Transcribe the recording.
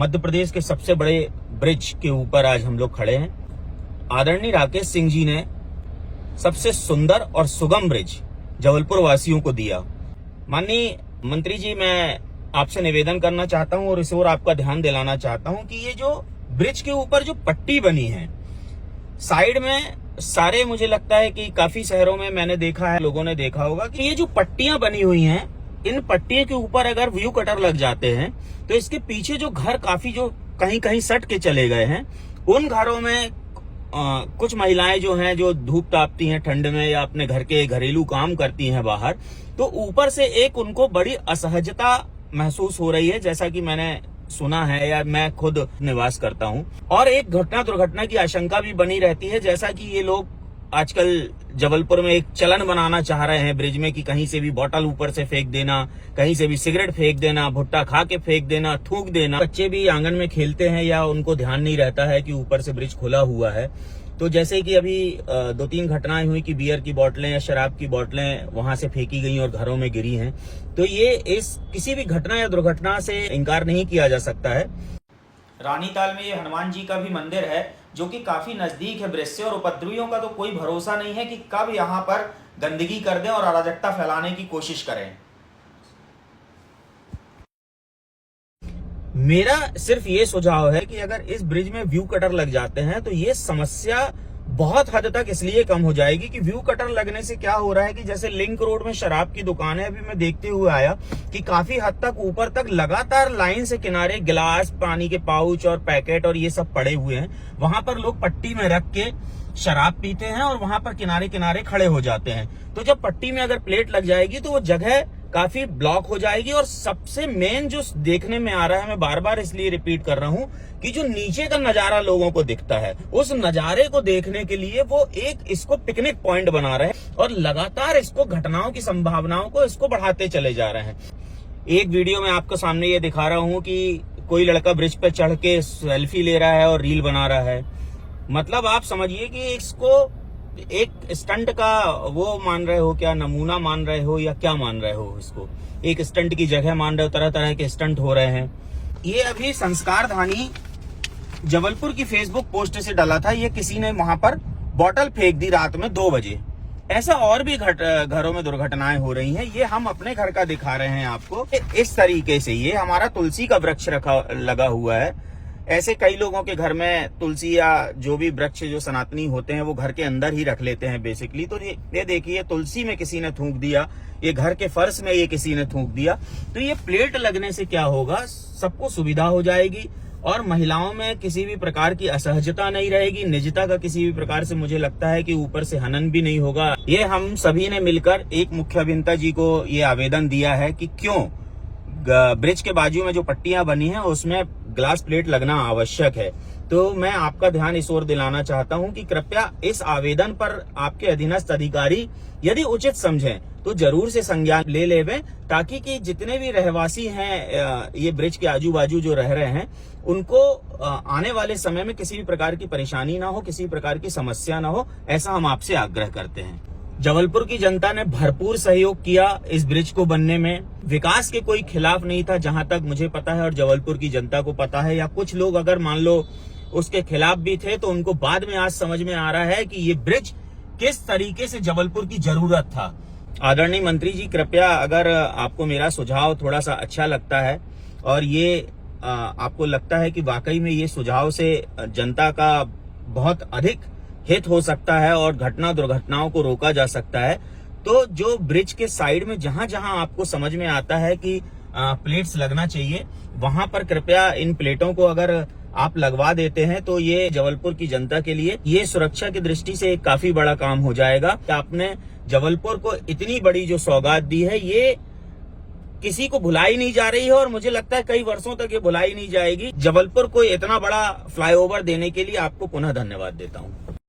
मध्य प्रदेश के सबसे बड़े ब्रिज के ऊपर आज हम लोग खड़े हैं। आदरणीय राकेश सिंह जी ने सबसे सुंदर और सुगम ब्रिज जबलपुर वासियों को दिया। माननीय मंत्री जी, मैं आपसे निवेदन करना चाहता हूं और इस ओर आपका ध्यान दिलाना चाहता हूं कि ये जो ब्रिज के ऊपर जो पट्टी बनी है साइड में, सारे मुझे लगता है कि काफी शहरों में मैंने देखा है, लोगों ने देखा होगा कि ये जो पट्टियां बनी हुई हैं, इन पट्टियों के ऊपर अगर व्यू कटर लग जाते हैं तो इसके पीछे जो घर काफी जो कहीं कहीं सट के चले गए हैं, उन घरों में कुछ महिलाएं जो हैं, जो धूप तापती हैं ठंड में या अपने घर के घरेलू काम करती हैं बाहर, तो ऊपर से एक उनको बड़ी असहजता महसूस हो रही है, जैसा कि मैंने सुना है या मैं खुद निवास करता हूं। और एक घटना दुर्घटना की आशंका भी बनी रहती है, जैसा कि ये लोग आजकल जबलपुर में एक चलन बनाना चाह रहे हैं ब्रिज में कि कहीं से भी बोतल ऊपर से फेंक देना, कहीं से भी सिगरेट फेंक देना, भुट्टा खा के फेंक देना, थूक देना। बच्चे भी आंगन में खेलते हैं या उनको ध्यान नहीं रहता है कि ऊपर से ब्रिज खुला हुआ है। तो जैसे कि अभी 2-3 घटनाएं हुई कि बियर की बोतलें या शराब की बोतलें वहां से फेंकी गई और घरों में गिरी हैं। तो ये इस किसी भी घटना या दुर्घटना से इनकार नहीं किया जा सकता है। रानीताल में ये हनुमान जी का भी मंदिर है जो कि काफी नजदीक है ब्रिज से, और उपद्रवियों का तो कोई भरोसा नहीं है कि कब यहाँ पर गंदगी कर दें और अराजकता फैलाने की कोशिश करें। मेरा सिर्फ ये सुझाव है कि अगर इस ब्रिज में व्यू कटर लग जाते हैं तो ये समस्या बहुत हद तक इसलिए कम हो जाएगी कि व्यू कटर लगने से क्या हो रहा है कि जैसे लिंक रोड में शराब की दुकान है, अभी मैं देखते हुए आया कि काफी हद तक ऊपर तक लगातार लाइन से किनारे गिलास, पानी के पाउच और पैकेट और ये सब पड़े हुए हैं। वहां पर लोग पट्टी में रख के शराब पीते हैं और वहां पर किनारे किनारे खड़े हो जाते हैं। तो जब पट्टी में अगर प्लेट लग जाएगी तो वो जगह काफी ब्लॉक हो जाएगी। और सबसे मेन जो देखने में आ रहा है, मैं बार बार इसलिए रिपीट कर रहा हूं कि जो नीचे का नजारा लोगों को दिखता है, उस नजारे को देखने के लिए वो एक इसको पिकनिक पॉइंट बना रहे हैं और लगातार इसको घटनाओं की संभावनाओं को इसको बढ़ाते चले जा रहे हैं। एक वीडियो में आपको सामने ये दिखा रहा हूं कि कोई लड़का ब्रिज पे चढ़ के सेल्फी ले रहा है और रील बना रहा है। मतलब आप समझिए कि इसको एक स्टंट का वो मान रहे हो, क्या नमूना मान रहे हो या क्या मान रहे हो, इसको एक स्टंट की जगह मान रहे हो। तरह तरह के स्टंट हो रहे हैं। ये अभी संस्कार धानी जबलपुर की फेसबुक पोस्ट से डाला था, ये किसी ने वहां पर बोतल फेंक दी रात में 2 बजे। ऐसा और भी घरों में दुर्घटनाएं हो रही हैं। ये हम अपने घर का दिखा रहे हैं आपको। इस तरीके से ये हमारा तुलसी का वृक्ष लगा हुआ है। ऐसे कई लोगों के घर में तुलसी या जो भी वृक्ष जो सनातनी होते हैं वो घर के अंदर ही रख लेते हैं बेसिकली। तो ये देखिए, तुलसी में किसी ने थूक दिया, ये घर के फर्श में ये किसी ने थूक दिया। तो ये प्लेट लगने से क्या होगा, सबको सुविधा हो जाएगी और महिलाओं में किसी भी प्रकार की असहजता नहीं रहेगी, निजता का किसी भी प्रकार से मुझे लगता है कि ऊपर से हनन भी नहीं होगा। ये हम सभी ने मिलकर एक मुख्य अभियंता जी को ये आवेदन दिया है कि क्यों ब्रिज के बाजू में जो पट्टियां बनी हैं उसमें ग्लास प्लेट लगना आवश्यक है। तो मैं आपका ध्यान इस ओर दिलाना चाहता हूं कि कृपया इस आवेदन पर आपके अधीनस्थ अधिकारी यदि उचित समझें तो जरूर से संज्ञान ले लेवें, ताकि कि जितने भी रहवासी हैं ये ब्रिज के आजू बाजू जो रह रहे हैं उनको आने वाले समय में किसी भी प्रकार की परेशानी ना हो, किसी प्रकार की समस्या ना हो, ऐसा हम आपसे आग्रह करते हैं। जबलपुर की जनता ने भरपूर सहयोग किया इस ब्रिज को बनने में। विकास के कोई खिलाफ नहीं था जहां तक मुझे पता है और जबलपुर की जनता को पता है। या कुछ लोग अगर मान लो उसके खिलाफ भी थे तो उनको बाद में आज समझ में आ रहा है कि ये ब्रिज किस तरीके से जबलपुर की जरूरत था। आदरणीय मंत्री जी, कृपया अगर आपको मेरा सुझाव थोड़ा सा अच्छा लगता है और ये आपको लगता है कि वाकई में ये सुझाव से जनता का बहुत अधिक हित हो सकता है और घटना दुर्घटनाओं को रोका जा सकता है, तो जो ब्रिज के साइड में जहां जहां आपको समझ में आता है कि प्लेट्स लगना चाहिए, वहां पर कृपया इन प्लेटों को अगर आप लगवा देते हैं तो ये जबलपुर की जनता के लिए ये सुरक्षा की दृष्टि से एक काफी बड़ा काम हो जाएगा। आपने जबलपुर को इतनी बड़ी जो सौगात दी है ये किसी को भुलाई नहीं जा रही है और मुझे लगता है कई वर्षों तक ये भुलाई नहीं जाएगी। जबलपुर को इतना बड़ा फ्लाईओवर देने के लिए आपको पुनः धन्यवाद देता हूं।